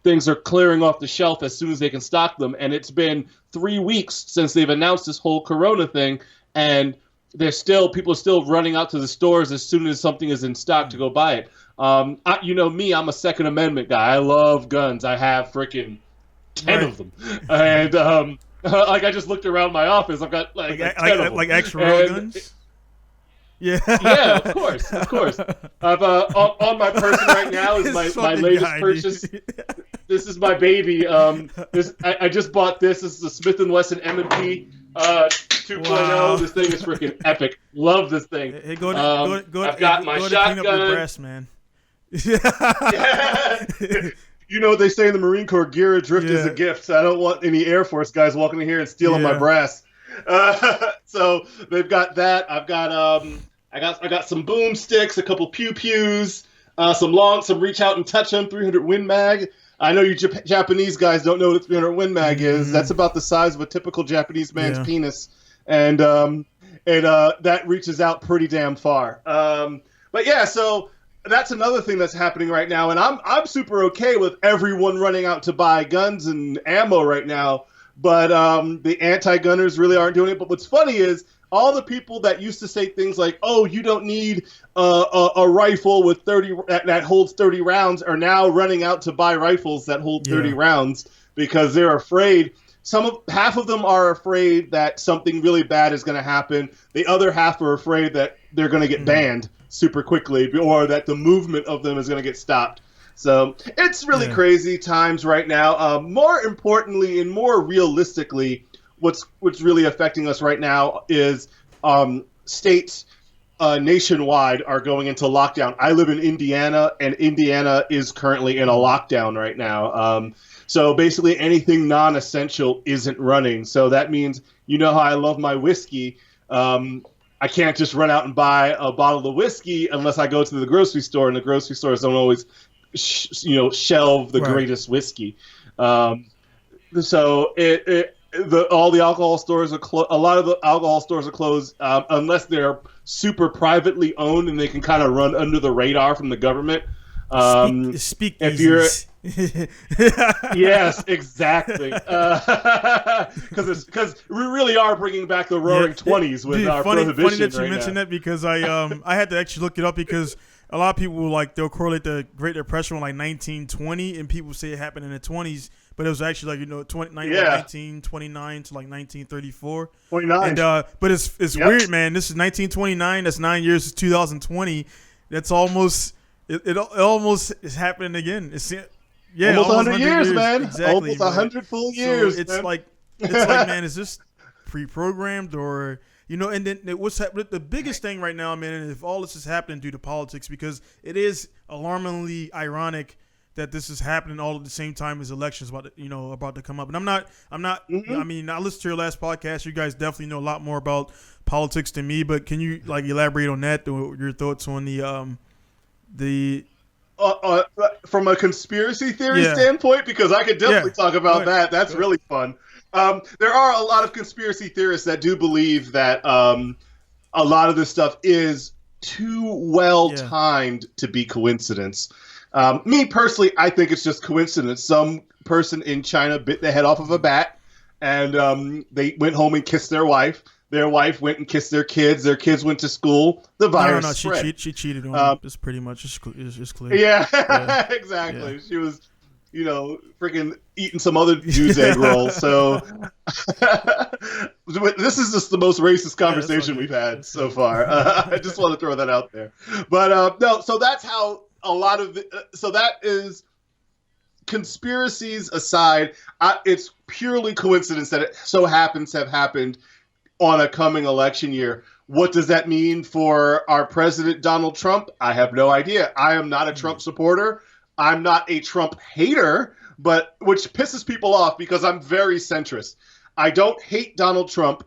things are clearing off the shelf as soon as they can stock them. And it's been 3 weeks since they've announced this whole Corona thing, and people are still running out to the stores as soon as something is in stock to go buy it. You know me, I'm a Second Amendment guy. I love guns. I have freaking 10 of them, and like I just looked around my office. I've got like 10 of them. Like actual real guns. Yeah. Yeah, of course. I've on my person right now is my latest purchase. This is my baby. I just bought this. This is the Smith & Wesson M&P 2.0. Wow. This thing is freaking epic. Love this thing. Hey, go I've got my shotgun. Clean up your breast, man. Yeah. You know what they say in the Marine Corps, gear adrift is a gift. So I don't want any Air Force guys walking in here and stealing my brass. So they've got that. I've got I got some boomsticks, a couple pew-pews, some reach out and touch them 300 Win Mag. I know you Japanese guys don't know what a 300 Win Mag is. That's about the size of a typical Japanese man's penis, and that reaches out pretty damn far. But yeah, so that's another thing that's happening right now, and I'm super okay with everyone running out to buy guns and ammo right now. But the anti-gunners really aren't doing it. But what's funny is all the people that used to say things like, "Oh, you don't need a rifle with 30 that holds 30 rounds," are now running out to buy rifles that hold 30 rounds because they're afraid. Half of them are afraid that something really bad is going to happen. The other half are afraid that they're going to get banned super quickly, or that the movement of them is going to get stopped. So it's really crazy times right now. More importantly and more realistically, what's really affecting us right now is states nationwide are going into lockdown. I live in Indiana, and Indiana is currently in a lockdown right now. So basically anything non-essential isn't running. So that means, you know how I love my whiskey. I can't just run out and buy a bottle of whiskey unless I go to the grocery store, and the grocery stores don't always shelve the greatest whiskey. So all the alcohol stores are a lot of the alcohol stores are closed unless they're super privately owned and they can kind of run under the radar from the government. If you're yes, exactly. Because we really are bringing back the Roaring Twenties with our prohibition. Funny that you mentioned that, because I had to actually look it up, because a lot of people they'll correlate the Great Depression with like 1920, and people say it happened in the 20s, but it was actually like 1929 to like 1934. 29. And but it's weird, man. This is 1929. That's 9 years. It's 2020. That's almost. It almost is happening again. It's almost 100 years, man. Exactly, almost 100 full years. So it's like man, is this pre-programmed, or And then what's happening? The biggest thing right now, man, and if all this is happening due to politics, because it is alarmingly ironic that this is happening all at the same time as elections about to come up. And I'm not. I mean, I listened to your last podcast. You guys definitely know a lot more about politics than me. But can you elaborate on that? Your thoughts on the from a conspiracy theory standpoint, because I could definitely talk about that. That's really fun. There are a lot of conspiracy theorists that do believe that a lot of this stuff is too well timed to be coincidence. Me personally, I think it's just coincidence. Some person in China bit the head off of a bat, and they went home and kissed their wife. Their wife went and kissed their kids. Their kids went to school. The virus spread. She cheated on him. It's pretty much it's clear. Yeah, exactly. Yeah. She was, freaking eating some other dude's egg rolls. So this is just the most racist conversation we've had so far. I just want to throw that out there. But no, so that's how a lot of so that is, conspiracies aside, it's purely coincidence that it so happens to have happened on a coming election year. What does that mean for our president, Donald Trump? I have no idea. I am not a Trump supporter. I'm not a Trump hater, but which pisses people off because I'm very centrist. I don't hate Donald Trump,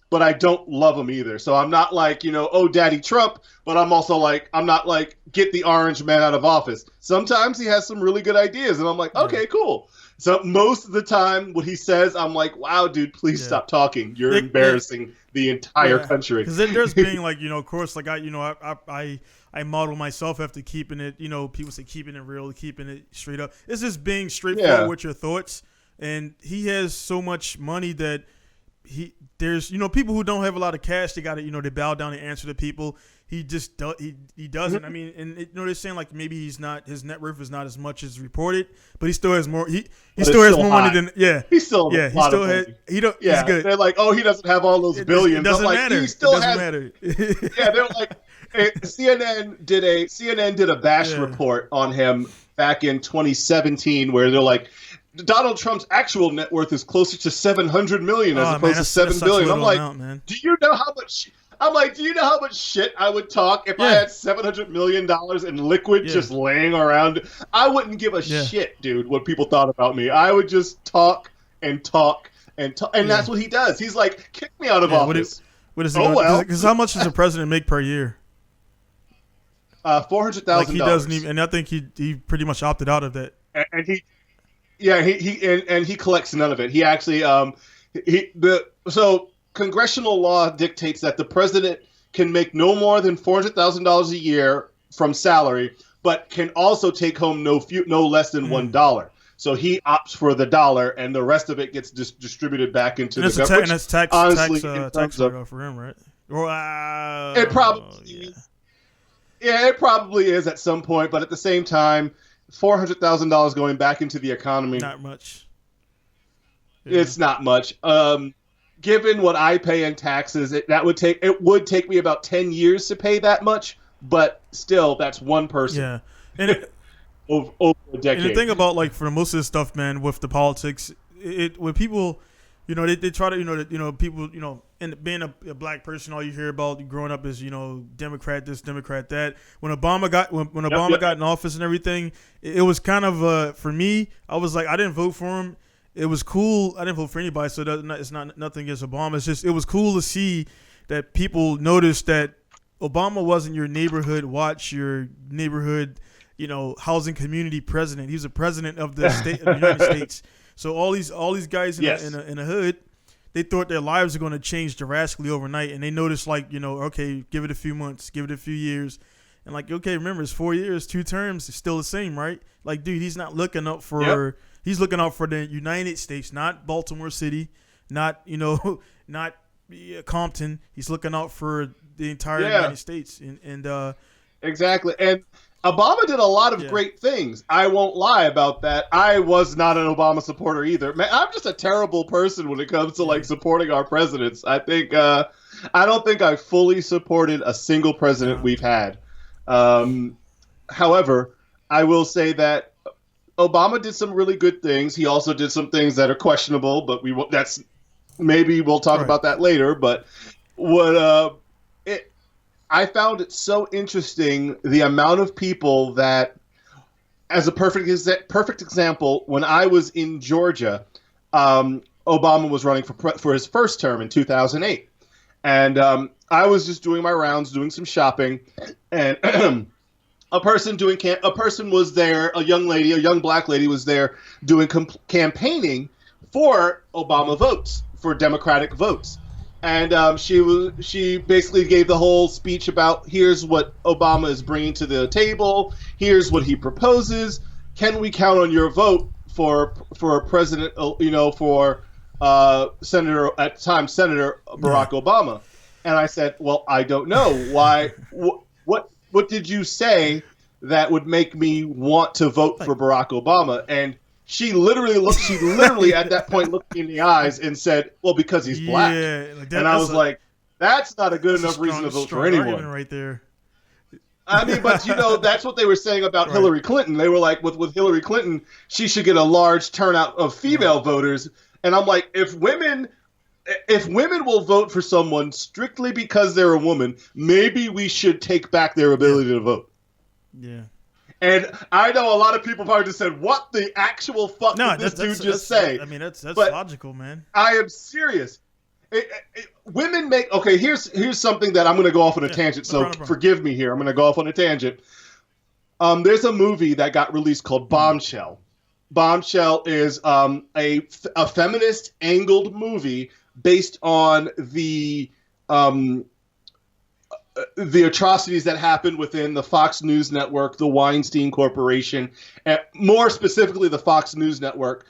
but I don't love him either. So I'm not like, oh, Daddy Trump, but I'm also like, I'm not like, get the orange man out of office. Sometimes he has some really good ideas, and I'm like, okay, cool. So most of the time, what he says, I'm like, wow, dude, please stop talking. You're embarrassing the entire country. Because there's being of course, like I I model myself after keeping it. You know, people say keeping it real, keeping it straight up. It's just being straightforward with your thoughts. And he has so much money that there's people who don't have a lot of cash. They got to they bow down and answer to people. He just he doesn't. I mean, and they're saying like maybe his net worth is not as much as reported, but he still has more. He still has more money than He's still he still has. He's good. They're like, oh, he doesn't have all those billions. It doesn't matter. He still doesn't matter. They're like CNN did a bash report on him back in 2017 where they're like, Donald Trump's actual net worth is closer to 700 million as opposed to 7 billion. I'm like, do you know how much? I'm like, do you know how much shit I would talk if I had $700 million in liquid just laying around? I wouldn't give a shit, dude, what people thought about me. I would just talk and talk and talk, and that's what he does. He's like, kick me out of office. What is he? Because how much does the president make per year? $400,000. Like he doesn't even, and I think he pretty much opted out of that. And he collects none of it. He actually so congressional law dictates that the president can make no more than $400,000 a year from salary, but can also take home no less than $1. So he opts for the dollar, and the rest of it gets distributed back into the government. And that's tax write-off for him, right? It probably it probably is at some point, but at the same time, $400,000 going back into the economy. Not much. It's not much. Given what I pay in taxes, it would take me about 10 years to pay that much, but still, that's one person. Yeah, and over a decade. And the thing about for most of this stuff, man, with the politics, when people, they try to, people, and being a black person, all you hear about growing up is, Democrat this, Democrat that. When Obama got got in office and everything, it was kind of for me. I was like, I didn't vote for him. It was cool. I didn't vote for anybody, so it's not nothing against Obama. It's just it was cool to see that people noticed that Obama wasn't your neighborhood watch, your neighborhood, housing community president. He was a president of the state of the United States. So all these guys in the hood, they thought their lives were going to change drastically overnight, and they noticed okay, give it a few months, give it a few years, and okay, remember it's 4 years, 2 terms, it's still the same, right? Like, dude, he's not looking up for. Yep. He's looking out for the United States, not Baltimore City, not not Compton. He's looking out for the entire United States, and exactly. And Obama did a lot of great things. I won't lie about that. I was not an Obama supporter either. Man, I'm just a terrible person when it comes to supporting our presidents. I think I don't think I fully supported a single president we've had. However, I will say that Obama did some really good things. He also did some things that are questionable, but maybe we'll talk about that later. But I found it so interesting the amount of people that, as a perfect example, when I was in Georgia, Obama was running for his first term in 2008, and I was just doing my rounds, doing some shopping, and. A person was there, a young black lady was there doing campaigning for Obama votes, for Democratic votes. And she basically gave the whole speech about here's what Obama is bringing to the table, here's what he proposes. Can we count on your vote for president, for Senator at the time, Senator Barack Obama? And I said, well, I don't know. Why? What did you say that would make me want to vote for Barack Obama? And she literally at that point looked me in the eyes and said, well, because he's black. And I was like, that's not a good enough reason to vote for anyone. Right there. I mean, but that's what they were saying about Hillary Clinton. They were like, with Hillary Clinton, she should get a large turnout of female voters. And I'm like, if women will vote for someone strictly because they're a woman, maybe we should take back their ability to vote. Yeah. And I know a lot of people probably just said, what the actual fuck did this dude just say? I mean, that's logical, man. I am serious. Women make... Okay, here's something that I'm going to go off on a tangent, so forgive me here. I'm going to go off on a tangent. There's a movie that got released called Bombshell. Bombshell is a feminist angled movie based on the the atrocities that happened within the Fox News network, the Weinstein Corporation, and more specifically the Fox News network.